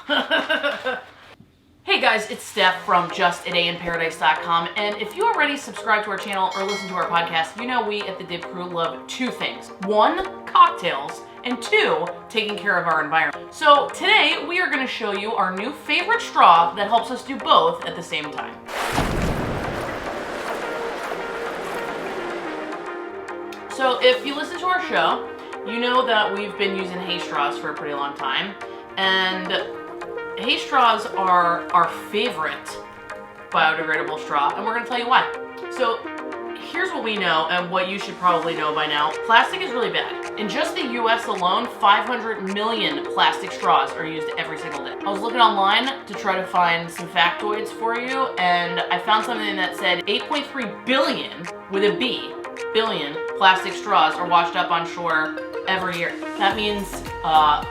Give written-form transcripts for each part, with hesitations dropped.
Hey guys, it's Steph from justadainparadise.com, and if you already subscribe to our channel or listen to our podcast, you know we at the Dip Crew love two things. One, cocktails, and two, taking care of our environment. So today we are going to show you our new favorite straw that helps us do both at the same time. So if you listen to our show, you know that we've been using hay straws for a pretty long time, and hay straws are our favorite biodegradable straw, and we're going to tell you why. So here's what we know, and what you should probably know by now. Plastic is really bad. In just the US alone, 500 million plastic straws are used every single day. I was looking online to try to find some factoids for you, and I found something that said 8.3 billion, with a B, billion plastic straws are washed up on shore every year. That means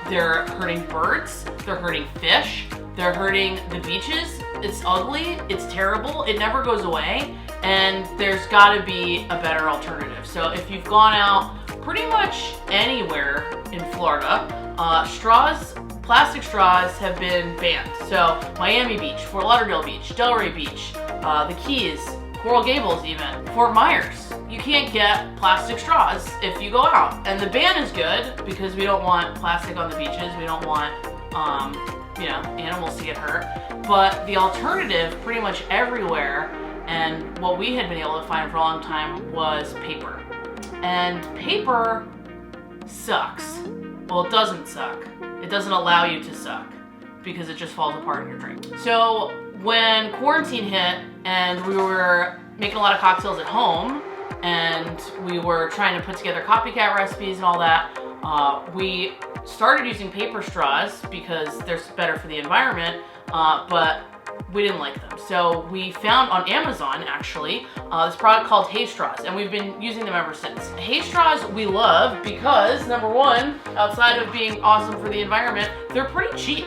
they're hurting birds, they're hurting fish, they're hurting the beaches. It's ugly, it's terrible, it never goes away, and there's gotta be a better alternative. So if you've gone out pretty much anywhere in Florida, plastic straws have been banned. So Miami Beach, Fort Lauderdale Beach, Delray Beach, the Keys, Coral Gables even, Fort Myers. You can't get plastic straws if you go out. And the ban is good because we don't want plastic on the beaches. We don't want, animals to get hurt. But the alternative pretty much everywhere, and what we had been able to find for a long time, was paper. And paper sucks. Well, it doesn't suck. It doesn't allow you to suck because it just falls apart in your drink. So when quarantine hit and we were making a lot of cocktails at home and we were trying to put together copycat recipes and all that, we started using paper straws because they're better for the environment, but we didn't like them. So we found on Amazon, actually, this product called hay straws, and we've been using them ever since. Hay straws we love because, number one, outside of being awesome for the environment, they're pretty cheap.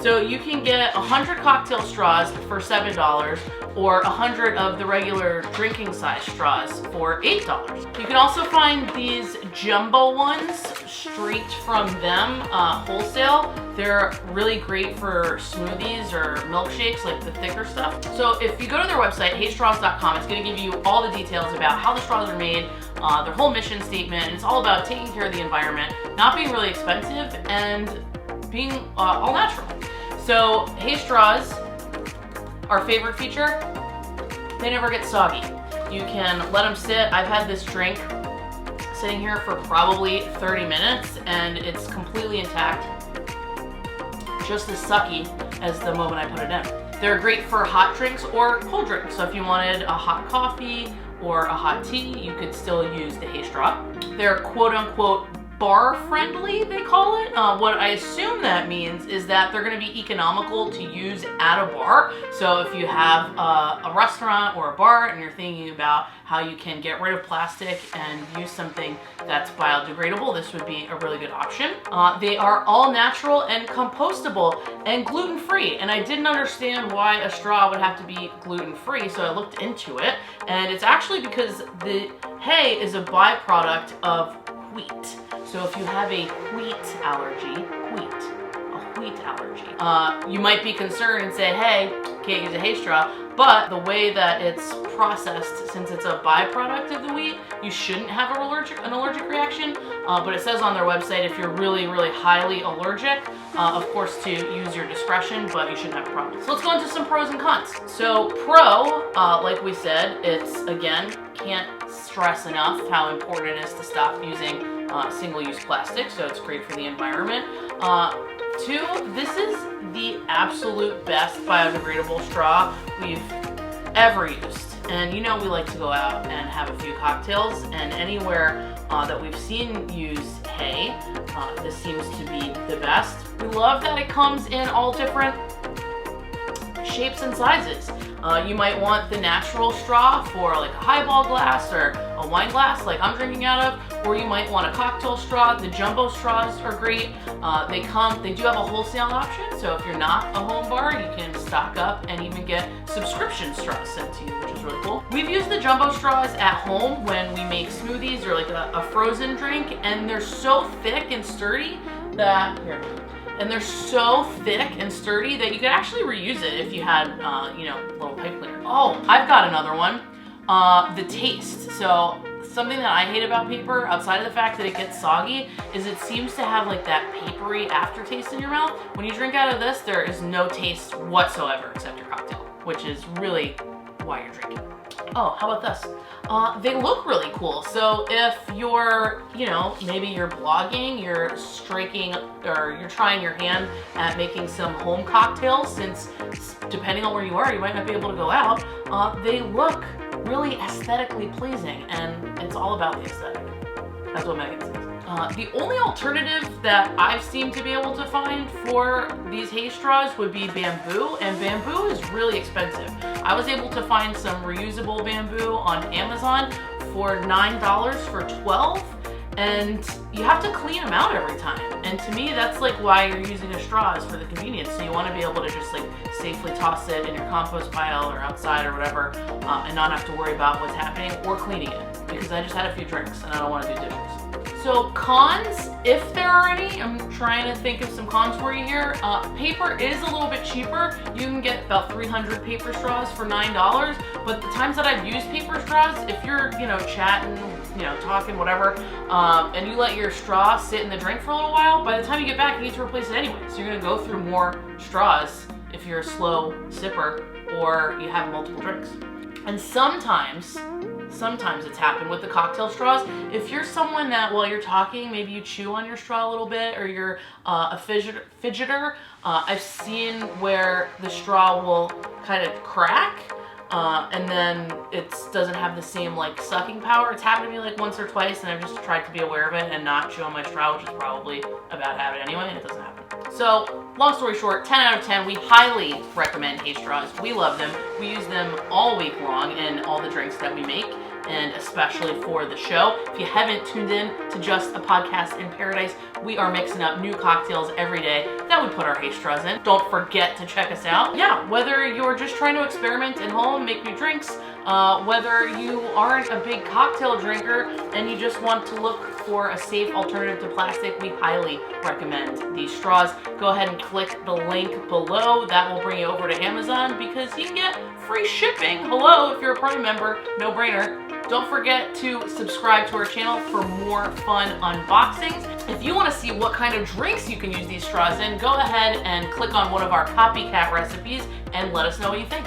So you can get 100 cocktail straws for $7 or 100 of the regular drinking size straws for $8. You can also find these jumbo ones straight from them, wholesale. They're really great for smoothies or milkshakes, like the thicker stuff. So if you go to their website, haystraws.com, it's going to give you all the details about how the straws are made, their whole mission statement. It's all about taking care of the environment, not being really expensive, and being all natural. So hay straws, our favorite feature, they never get soggy. You can let them sit. I've had this drink sitting here for probably 30 minutes and it's completely intact, just as sucky as the moment I put it in. They're great for hot drinks or cold drinks. So if you wanted a hot coffee or a hot tea, you could still use the hay straw. They're quote unquote bar friendly, they call it. What I assume that means is that they're going to be economical to use at a bar. So if you have a restaurant or a bar and you're thinking about how you can get rid of plastic and use something that's biodegradable, this would be a really good option. They are all natural and compostable and gluten-free, and I didn't understand why a straw would have to be gluten-free, so I looked into it, and it's actually because the hay is a byproduct of wheat. So if you have a wheat allergy, you might be concerned and say, hey, can't use a hay straw, but the way that it's processed, since it's a byproduct of the wheat, you shouldn't have an allergic reaction, but it says on their website if you're really, really highly allergic, of course to use your discretion, but you shouldn't have a problem. So let's go into some pros and cons. So pro, like we said, it's, again, can't stress enough how important it is to stop using single-use plastic, so it's great for the environment. Two, this is the absolute best biodegradable straw we've ever used. And you know we like to go out and have a few cocktails, and anywhere that we've seen use hay, this seems to be the best. We love that it comes in all different shapes and sizes. You might want the natural straw for like a highball glass or a wine glass like I'm drinking out of, or you might want a cocktail straw. The jumbo straws are great. They do have a wholesale option, so if you're not a home bar, you can stock up and even get subscription straws sent to you, which is really cool. We've used the jumbo straws at home when we make smoothies or like a frozen drink, and they're so thick and sturdy that here. And they're so thick and sturdy that you could actually reuse it if you had, you know, little pipe cleaner. Oh, I've got another one. The taste. So something that I hate about paper, outside of the fact that it gets soggy, is it seems to have like that papery aftertaste in your mouth. When you drink out of this, there is no taste whatsoever except your cocktail, which is really why you're drinking. Oh, how about this? They look really cool. So if you're, you know, maybe you're blogging, you're striking, or you're trying your hand at making some home cocktails, since depending on where you are, you might not be able to go out, they look really aesthetically pleasing, and it's all about the aesthetic. That's what Megan says. The only alternative that I've seemed to be able to find for these haze straws would be bamboo, and bamboo is really expensive. I was able to find some reusable bamboo on Amazon for $9 for 12, and you have to clean them out every time. And to me, that's like why you're using a straw, is for the convenience. So you want to be able to just like safely toss it in your compost pile or outside or whatever, and not have to worry about what's happening or cleaning it, because I just had a few drinks and I don't want to do dishes. So cons, if there are any, I'm trying to think of some cons for you here. Paper is a little bit cheaper. You can get about 300 paper straws for $9, but the times that I've used paper straws, if you're, you know, chatting, you know, talking, whatever, and you let your straw sit in the drink for a little while, by the time you get back, you need to replace it anyway. So you're gonna go through more straws if you're a slow sipper or you have multiple drinks. And sometimes it's happened with the cocktail straws. If you're someone that, while you're talking, maybe you chew on your straw a little bit, or you're a fidgeter, I've seen where the straw will kind of crack, and then it doesn't have the same like sucking power. It's happened to me like once or twice, and I've just tried to be aware of it and not chew on my straw, which is probably a bad habit anyway, and it doesn't happen. So, long story short, 10 out of 10, we highly recommend haze straws. We love them. We use them all week long in all the drinks that we make, and especially for the show. If you haven't tuned in to Just a Podcast in Paradise, we are mixing up new cocktails every day that we put our haze straws in. Don't forget to check us out. Yeah, whether you're just trying to experiment at home, make new drinks, whether you aren't a big cocktail drinker and you just want to look for a safe alternative to plastic, we highly recommend these straws. Go ahead and click the link below. That will bring you over to Amazon, because you can get free shipping. Hello, if you're a Prime member, no brainer. Don't forget to subscribe to our channel for more fun unboxings. If you want to see what kind of drinks you can use these straws in, go ahead and click on one of our copycat recipes and let us know what you think.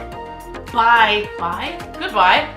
Bye. Bye. Goodbye.